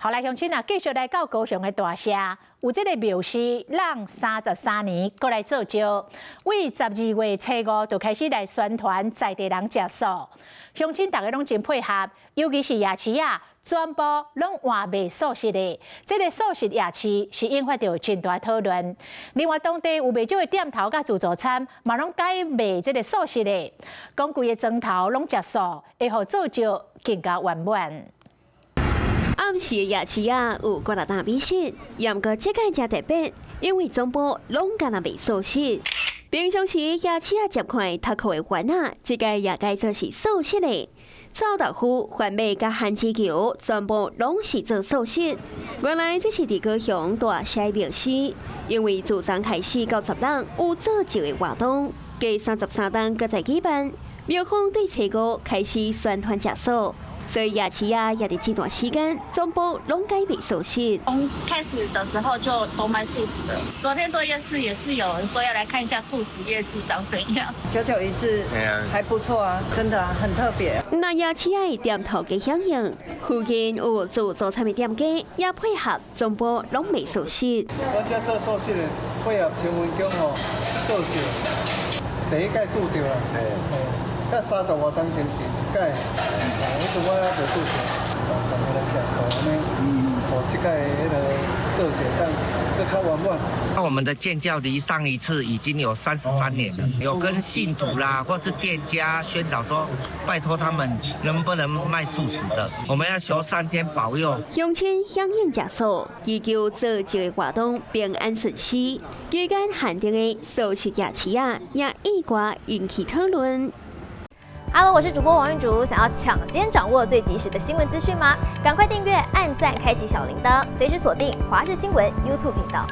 后来乡亲啊，继续来到高雄的大社，有这个庙师让33年过来做招，为12月初5就开始来宣传在地人食素。乡亲大家拢真配合，尤其是夜市啊，全部拢换卖素食的。这个素食夜市是引发到真大讨论。另外，当地有袂少的店头甲自助餐嘛，拢改卖这个素食的，讲规个庄头拢食素，会互做招更加圆满。暗时的夜市啊，有几大美食，也毋过这届真特别，因为总部拢干那卖素食。平常时夜市啊接款读课的玩啊，这届也改做是素食的。臭豆腐、番麦甲番薯球，全部拢是做素食。原来这是伫高雄大社庙市，因为自昨开始到10档有做招的活动，计33档搁在举办。庙方对初5开始宣传食素。所以夜市啊，也得这段时间，全部拢改卖素食。从开始的时候就都卖素食的。昨天做夜市也是有人说要来看一下素食夜市长怎样。991次，还不错啊，真的啊，很特别。那夜市啊，店头嘅响应，附近有自助餐的店家也配合，全部拢卖素食。我这做素食的配合陈文强吼做酒，第一届拄着啦，甲30多当前是一届，我还袂拄着，大家来食素安尼，互即届迄个做者当更较圆满。那我们的建教离上一次已经有33年了，有跟信徒啦或是店家宣导说，拜托他们能不能卖素食的，我们要求上天保佑。乡亲响应食素，祈求做招的活动平安顺遂。期间限定的素食夜市啊，也意外引起讨论。Hello， 我是主播王韵竹。想要抢先掌握最及时的新闻资讯吗？赶快订阅、按赞、开启小铃铛，随时锁定华视新闻 YouTube 频道。